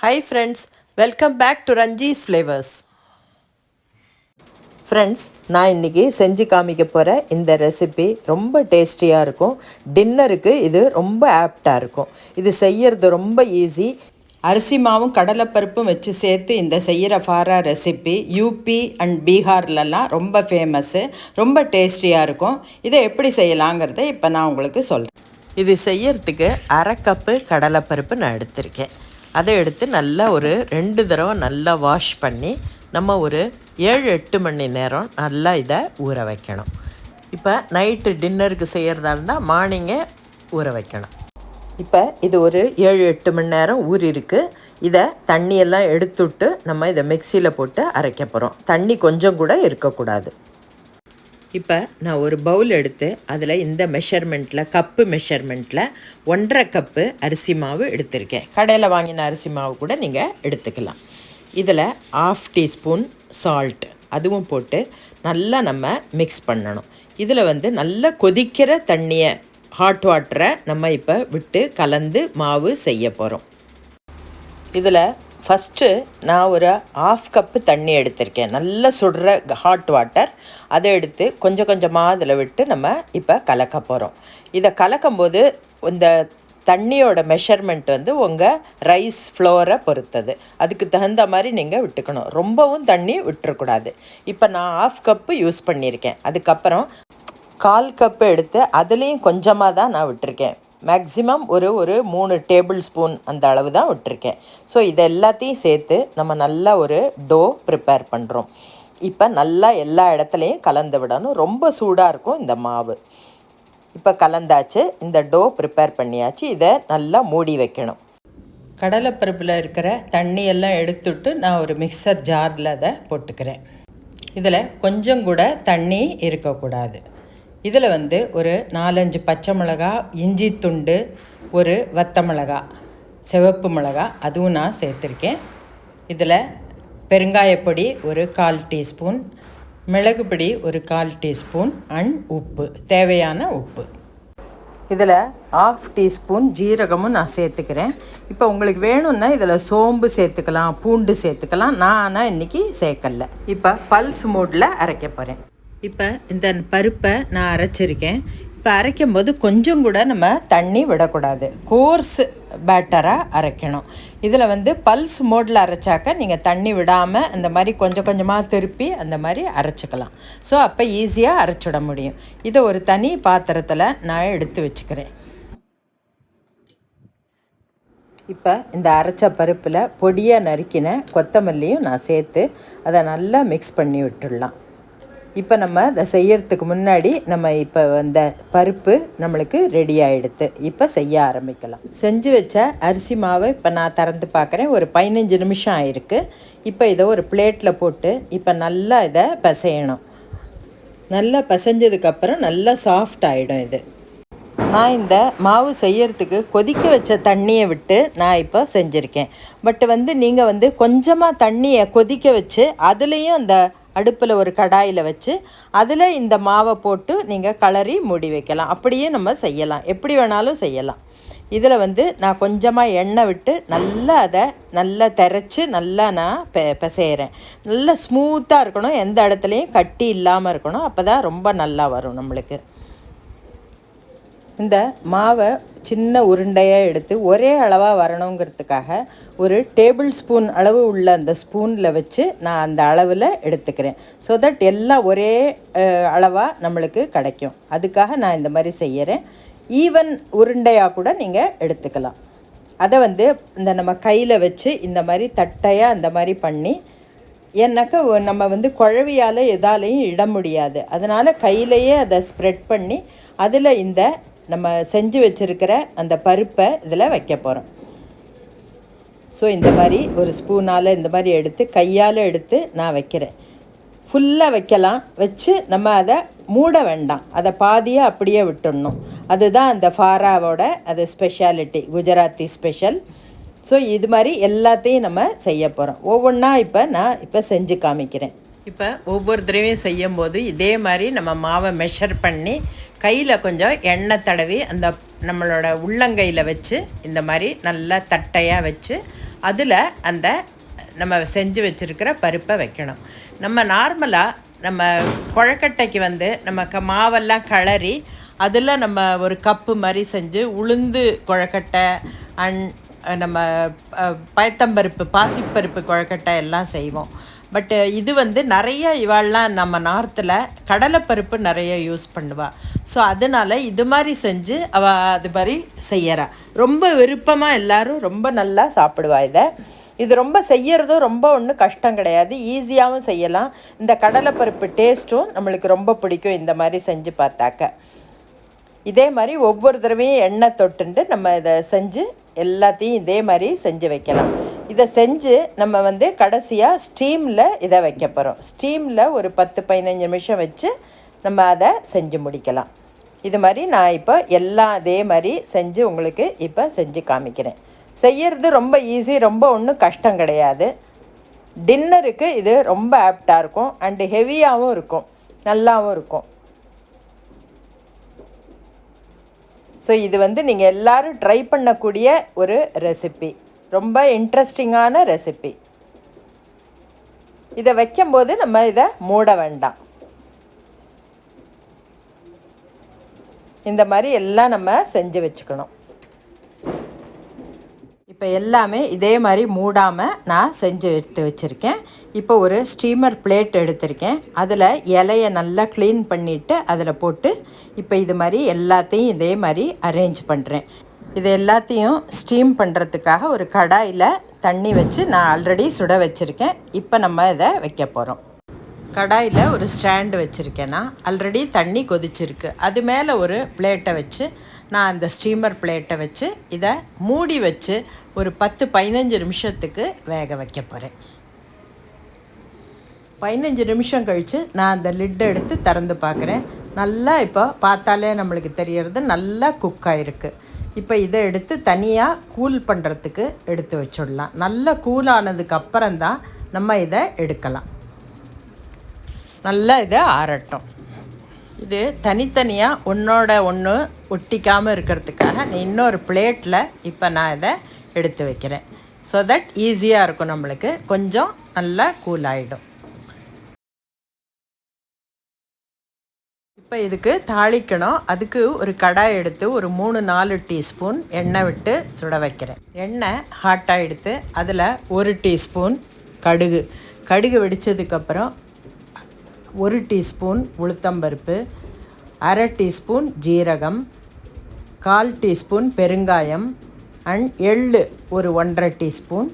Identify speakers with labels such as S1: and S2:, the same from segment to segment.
S1: Hi friends, welcome back to Ranji's Flavors. Friends, நான் இன்றைக்கி செஞ்சு காமிக்க போகிற இந்த ரெசிபி ரொம்ப டேஸ்டியாக இருக்கும். டின்னருக்கு இது ரொம்ப ஆப்டாக இருக்கும். இது செய்யறது ரொம்ப ஈஸி. அரிசி மாவும் கடலைப்பருப்பும் வச்சு சேர்த்து இந்த செய்கிற ஃபாரா ரெசிபி யூபி அண்ட் பீகார்லலாம் ரொம்ப ஃபேமஸ்ஸு, ரொம்ப டேஸ்டியாக இருக்கும். இதை எப்படி செய்யலாங்கிறத இப்போ நான் உங்களுக்கு சொல்கிறேன். இது செய்யறதுக்கு 1/2 கப்பு கடலைப்பருப்பு நான் எடுத்திருக்கேன். அதை எடுத்து நல்லா ஒரு 2 தடவை நல்லா வாஷ் பண்ணி நம்ம ஒரு 7-8 மணி நேரம் நல்லா இதை ஊற வைக்கணும். இப்போ நைட்டு டின்னருக்கு செய்கிறதா இருந்தால் மார்னிங்கே ஊற வைக்கணும். இப்போ இது ஒரு 7-8 மணி நேரம் ஊறிருக்கு. இதை தண்ணியெல்லாம் எடுத்துவிட்டு நம்ம இதை மிக்சியில் போட்டு அரைக்க போகிறோம். தண்ணி கொஞ்சம் கூட இருக்கக்கூடாது. இப்போ நான் ஒரு பவுல் எடுத்து அதில் இந்த மெஷர்மெண்ட்டில் கப்பு மெஷர்மெண்ட்டில் 1/2 கப்பு அரிசி மாவு எடுத்திருக்கேன். கடையில் வாங்கின அரிசி மாவு கூட நீங்கள் எடுத்துக்கலாம். இதில் 1/2 டீஸ்பூன் சால்ட் அதுவும் போட்டு நல்லா நம்ம மிக்ஸ் பண்ணணும். இதில் நல்லா கொதிக்கிற தண்ணியை, ஹாட் வாட்டரை நம்ம இப்போ விட்டு கலந்து மாவு செய்ய போகிறோம். இதில் ஃபஸ்ட்டு நான் ஒரு 1/2 கப்பு தண்ணி எடுத்திருக்கேன். நல்லா சுடுற ஹாட் வாட்டர். அதை எடுத்து கொஞ்சம் கொஞ்சமாக அதில் விட்டு நம்ம இப்போ கலக்க போகிறோம். இதை கலக்கும்போது இந்த தண்ணியோட மெஷர்மெண்ட் உங்கள் ரைஸ் ஃப்ளோரை பொறுத்தது. அதுக்கு தகுந்த மாதிரி நீங்கள் விட்டுக்கணும். ரொம்பவும் தண்ணி விட்டுறக்கூடாது. இப்போ நான் 1/2 கப்பு யூஸ் பண்ணியிருக்கேன். அதுக்கப்புறம் 1/4 கப்பு எடுத்து அதுலேயும் கொஞ்சமாக தான் நான் விட்டுருக்கேன். மேக்ஸிமம் ஒரு 3 டேபிள் ஸ்பூன் அந்த அளவு தான் விட்டுருக்கேன். ஸோ இது எல்லாத்தையும் சேர்த்து நம்ம நல்லா ஒரு டோ ப்ரிப்பேர் பண்ணுறோம். இப்போ நல்லா எல்லா இடத்துலையும் கலந்து விடணும். ரொம்ப சூடாக இருக்கும் இந்த மாவு. இப்போ கலந்தாச்சு. இந்த டோ ப்ரிப்பேர் பண்ணியாச்சு. இதை நல்லா மூடி வைக்கணும். கடலைப்பருப்பில் இருக்கிற தண்ணியெல்லாம் எடுத்துட்டு நான் ஒரு மிக்சர் ஜாரில் அதை போட்டுக்கிறேன். இதில் கொஞ்சம் கூட தண்ணி இருக்கக்கூடாது. இதில் ஒரு 4-5 பச்சை மிளகா, இஞ்சி துண்டு, ஒரு வத்த மிளகா, சிவப்பு மிளகா அதுவும் நான் சேர்த்துருக்கேன். இதில் பெருங்காயப்பொடி ஒரு 1/4 டீஸ்பூன், மிளகு பொடி ஒரு 1/4 டீஸ்பூன் அண்ட் உப்பு, தேவையான உப்பு. இதில் 1/2 டீஸ்பூன் ஜீரகமும் நான் சேர்த்துக்கிறேன். இப்போ உங்களுக்கு வேணும்னா இதில் சோம்பு சேர்த்துக்கலாம், பூண்டு சேர்த்துக்கலாம். நான் ஆனால் இன்றைக்கி சேர்க்கல. இப்போ பல்ஸ் மோடில் அரைக்க போகிறேன். இப்போ இந்த பருப்பை நான் அரைச்சிருக்கேன். இப்போ அரைக்கும் போது கொஞ்சம் கூட நம்ம தண்ணி விடக்கூடாது. கோர்ஸ் பேட்டராக அரைக்கணும். இதில் பல்ஸ் மோடில் அரைச்சாக்க நீங்கள் தண்ணி விடாமல் அந்த மாதிரி கொஞ்சம் கொஞ்சமாக திருப்பி அந்த மாதிரி அரைச்சிக்கலாம். ஸோ அப்போ ஈஸியாக அரைச்சிட முடியும். இதை ஒரு தனி பாத்திரத்தில் நான் எடுத்து வச்சுக்கிறேன். இப்போ இந்த அரைச்ச பருப்பில் பொடியாக நறுக்கின கொத்தமல்லியும் நான் சேர்த்து அதை நல்லா மிக்ஸ் பண்ணி விட்டுடலாம். இப்போ நம்ம அதை செய்யறதுக்கு முன்னாடி நம்ம இப்போ இந்த பருப்பு நம்மளுக்கு ரெடி ஆகிடுது. இப்போ செய்ய ஆரம்பிக்கலாம். செஞ்சு வச்ச அரிசி மாவை இப்போ நான் திறந்து பார்க்குறேன். ஒரு 15 நிமிஷம் ஆயிருக்கு. இப்போ இதை ஒரு பிளேட்டில் போட்டு இப்போ நல்லா இதை பிசையணும். நல்லா பிசைஞ்சதுக்கப்புறம் நல்லா சாஃப்ட் ஆகிடும். இது நான் இந்த மாவு செய்யறதுக்கு கொதிக்க வச்ச தண்ணியை விட்டு நான் இப்போ செஞ்சுருக்கேன். பட் நீங்கள் கொஞ்சமாக தண்ணியை கொதிக்க வச்சு அதுலேயும் அந்த அடுப்பில் ஒரு கடாயில் வச்சு அதில் இந்த மாவை போட்டு நீங்கள் கலரி மூடி வைக்கலாம். அப்படியே நம்ம செய்யலாம், எப்படி வேணாலும் செய்யலாம். இதில் நான் கொஞ்சமாக எண்ணெய் விட்டு நல்லா அதை நல்லா திரைச்சி நல்லா நான் பிசைகிறேன். நல்லா ஸ்மூத்தாக இருக்கணும், எந்த இடத்துலையும் கட்டி இல்லாமல் இருக்கணும். அப்போ தான் ரொம்ப நல்லா வரும் நம்மளுக்கு. இந்த மாவை சின்ன உருண்டையாக எடுத்து ஒரே அளவாக வரணுங்கிறதுக்காக ஒரு டேபிள் ஸ்பூன் அளவு உள்ள அந்த ஸ்பூனில் வச்சு நான் அந்த அளவில் எடுத்துக்கிறேன். ஸோ தட் எல்லாம் ஒரே அளவாக நம்மளுக்கு கிடைக்கும். அதுக்காக நான் இந்த மாதிரி செய்கிறேன். ஈவன் உருண்டையாக கூட நீங்கள் எடுத்துக்கலாம். அதை இந்த நம்ம கையில் வச்சு இந்த மாதிரி தட்டையாக அந்த மாதிரி பண்ணி, ஏன்னாக்கா நம்ம குழவியால் எதாலையும் இட முடியாது. அதனால் கையிலையே அதை ஸ்ப்ரெட் பண்ணி அதில் இந்த நம்ம செஞ்சு வச்சுருக்கிற அந்த பருப்பை இதில் வைக்க போகிறோம். ஸோ இந்த மாதிரி ஒரு ஸ்பூனால் இந்த மாதிரி எடுத்து கையால் எடுத்து நான் வைக்கிறேன். ஃபுல்லாக வைக்கலாம். வச்சு நம்ம அதை மூட வேண்டாம். அதை பாதியாக அப்படியே விட்டுடணும். அதுதான் அந்த ஃபாராவோட அது ஸ்பெஷாலிட்டி, குஜராத்தி ஸ்பெஷல். ஸோ இது மாதிரி எல்லாத்தையும் நம்ம செய்ய போகிறோம். ஒவ்வொன்றா இப்போ நான் செஞ்சு காமிக்கிறேன். இப்போ ஒவ்வொரு தடவையும் செய்யும் போது இதே மாதிரி நம்ம மாவை மெஷர் பண்ணி கையில் கொஞ்சம் எண்ணெய் தடவி அந்த நம்மளோட உள்ளங்கையில் வச்சு இந்த மாதிரி நல்லா தட்டையாக வச்சு அதில் அந்த நம்ம செஞ்சு வச்சுருக்கிற பருப்பை வைக்கணும். நம்ம நார்மலாக நம்ம குழக்கட்டைக்கு வந்து நம்ம மாவெல்லாம் கிளறி அதில் நம்ம ஒரு கப்பு மாதிரி செஞ்சு உளுந்து குழக்கட்டை நம்ம பயத்தம்பருப்பு பாசிப்பருப்பு குழக்கட்டை எல்லாம் செய்வோம். பட் இது வந்து நிறைய இவாள்லாம் நம்ம நார்த்தில் கடலைப்பருப்பு நிறைய யூஸ் பண்ணுவாள். ஸோ அதனால் இது மாதிரி செஞ்சு அவள் அது மாதிரி செய்யறா. ரொம்ப விருப்பமாக எல்லோரும் ரொம்ப நல்லா சாப்பிடுவா. இது ரொம்ப செய்யறதும் ரொம்ப ஒன்றும் கஷ்டம் கிடையாது, ஈஸியாகவும் செய்யலாம். இந்த கடலைப்பருப்பு டேஸ்ட்டும் நம்மளுக்கு ரொம்ப பிடிக்கும் இந்த மாதிரி செஞ்சு பார்த்தாக்க. இதே மாதிரி ஒவ்வொரு தடவையும் எண்ணெய் தொட்டுண்டு நம்ம இதை செஞ்சு எல்லாத்தையும் இதே மாதிரி செஞ்சு வைக்கலாம். இதை செஞ்சு நம்ம வந்து கடைசியாக ஸ்டீமில் இதை வைக்க போகிறோம். ஸ்டீமில் ஒரு 10-15 நிமிஷம் வச்சு நம்ம அதை செஞ்சு முடிக்கலாம். இது மாதிரி நான் இப்போ எல்லாம் அதே மாதிரி செஞ்சு உங்களுக்கு இப்போ செஞ்சு காமிக்கிறேன். செய்யறது ரொம்ப ஈஸி, ரொம்ப ஒன்றும் கஷ்டம் கிடையாது. டின்னருக்கு இது ரொம்ப ஆப்டாக இருக்கும் அண்டு ஹெவியாகவும் இருக்கும், நல்லாவும் இருக்கும். ஸோ இது வந்து நீங்கள் எல்லோரும் ட்ரை பண்ணக்கூடிய ஒரு ரெசிபி, ரொம்ப இன்ட்ரெஸ்டிங்கான ரெசிபி. இதை வைக்கும்போது நம்ம இதை மூட வேண்டாம். இந்த மாதிரி எல்லாம் நம்ம செஞ்சு வச்சுக்கணும். இப்போ எல்லாமே இதே மாதிரி மூடாமல் நான் செஞ்சு எடுத்து வச்சுருக்கேன். இப்போ ஒரு ஸ்டீமர் பிளேட் எடுத்திருக்கேன். அதில் இலையை நல்லா க்ளீன் பண்ணிவிட்டு அதில் போட்டு இப்போ இது மாதிரி எல்லாத்தையும் இதே மாதிரி அரேஞ்ச் பண்ணுறேன். இது எல்லாத்தையும் ஸ்டீம் பண்ணுறதுக்காக ஒரு கடாயில் தண்ணி வச்சு நான் ஆல்ரெடி சுட வச்சுருக்கேன். இப்போ நம்ம இதை வைக்க போகிறோம். கடாயில் ஒரு ஸ்டாண்டு வச்சுருக்கேன்னா ஆல்ரெடி தண்ணி கொதிச்சிருக்கு. அது மேலே ஒரு பிளேட்டை வச்சு நான் அந்த ஸ்டீமர் பிளேட்டை வச்சு இதை மூடி வச்சு ஒரு 10-15 நிமிஷத்துக்கு வேக வைக்க போகிறேன். 15 நிமிஷம் கழித்து நான் அந்த லிட்டை எடுத்து திறந்து பார்க்குறேன். நல்லா இப்போ பார்த்தாலே நம்மளுக்கு தெரியறது நல்லா குக் ஆகிருக்கு. இப்போ இதை எடுத்து தனியாக கூல் பண்ணுறதுக்கு எடுத்து வச்சுடலாம். நல்லா கூல் ஆனதுக்கு அப்புறம்தான் நம்ம இதை எடுக்கலாம். நல்லா இதை ஆறட்டும். இது தனித்தனியாக ஒன்றோட ஒன்று ஒட்டிக்காமல் இருக்கிறதுக்காக இன்னொரு பிளேட்டில் இப்போ நான் இதை எடுத்து வைக்கிறேன். ஸோ தட் ஈஸியாக இருக்கும், நம்மளுக்கு கொஞ்சம் நல்லா கூல் ஆகிடும். இப்போ இதுக்கு தாளிக்கணும். அதுக்கு ஒரு கடாய் எடுத்து ஒரு 3-4 டீஸ்பூன் எண்ணெய் விட்டு சுட வைக்கிறேன். எண்ணெய் ஹாட்டாக எடுத்து அதில் 1 டீஸ்பூன் கடுகு வெடித்ததுக்கப்புறம் 1 டீஸ்பூன் உளுத்தம்பருப்பு, 1/2 டீஸ்பூன் ஜீரகம், 1/4 டீஸ்பூன் பெருங்காயம் அண்ட் எள்ளு ஒரு 1/2 டீஸ்பூன்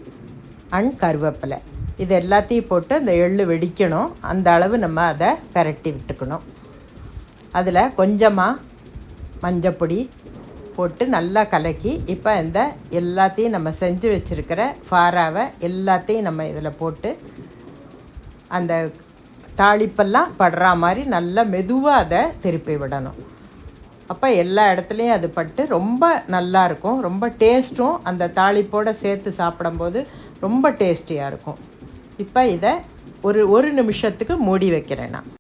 S1: அண்ட் கருவேப்பிலை. இது எல்லாத்தையும் போட்டு அந்த எள்ளு வெடிக்கணும். அந்த அளவு நம்ம அதை பெரட்டி விட்டுக்கணும். அதில் கொஞ்சமாக மஞ்சப்பொடி போட்டு நல்லா கலக்கி இப்போ இந்த எல்லாத்தையும் நம்ம செஞ்சு வச்சுருக்கிற ஃபாராவை எல்லாத்தையும் நம்ம இதில் போட்டு அந்த தாளிப்பெல்லாம் படுற மாதிரி நல்லா மெதுவாக அதை திருப்பி விடணும். அப்போ எல்லா இடத்துலையும் அது பட்டு ரொம்ப நல்லாயிருக்கும். ரொம்ப டேஸ்ட்டும் அந்த தாளிப்போடு சேர்த்து சாப்பிடும்போது ரொம்ப டேஸ்டியாக இருக்கும். இப்போ இதை ஒரு நிமிஷத்துக்கு மூடி வைக்கிறேன். நான்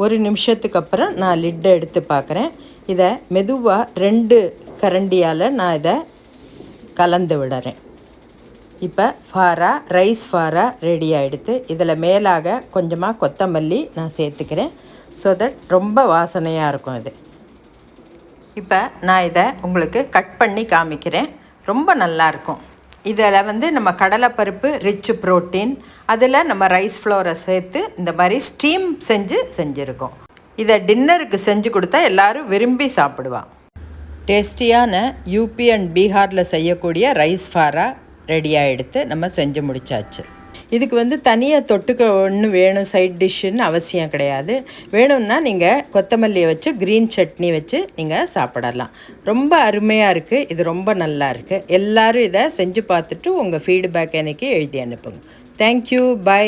S1: 1 நிமிஷத்துக்கு அப்புறம் நான் லிட்டை எடுத்து பார்க்குறேன். இதை மெதுவாக 2 கரண்டியால் நான் இதை கலந்து விடுறேன். இப்போ ரைஸ் ஃபாரா ரெடி ஆகிடுது. இதில் மேலாக கொஞ்சமாக கொத்தமல்லி நான் சேர்த்துக்கிறேன். ஸோ தட் ரொம்ப வாசனையாக இருக்கும் இது. இப்போ நான் இதை உங்களுக்கு கட் பண்ணி காமிக்கிறேன். ரொம்ப நல்லாயிருக்கும். இதில் வந்து நம்ம கடலைப்பருப்பு ரிச் ப்ரோட்டீன், அதில் நம்ம ரைஸ் ஃப்ளோரை சேர்த்து இந்த மாதிரி ஸ்டீம் செஞ்சுருக்கோம். இதை டின்னருக்கு செஞ்சு கொடுத்தா எல்லோரும் விரும்பி சாப்பிடுவான். டேஸ்டியான யூபி அண்ட் பீகாரில் செய்யக்கூடிய ரைஸ் ஃபாரா ரெடியாக எடுத்து நம்ம செஞ்சு முடித்தாச்சு. இதுக்கு வந்து தனியாக தொட்டுக்க ஒன்று வேணும், சைட் டிஷ்ஷுன்னு அவசியம் கிடையாது. வேணும்னா நீங்கள் கொத்தமல்லியை வச்சு க்ரீன் சட்னி வச்சு நீங்கள் சாப்பிடலாம். ரொம்ப அருமையாக இருக்குது. இது ரொம்ப நல்லா இருக்குது. எல்லோரும் இதை செஞ்சு பார்த்துட்டு உங்கள் ஃபீட்பேக் எனக்கு எழுதி அனுப்புங்க. Thank you, by.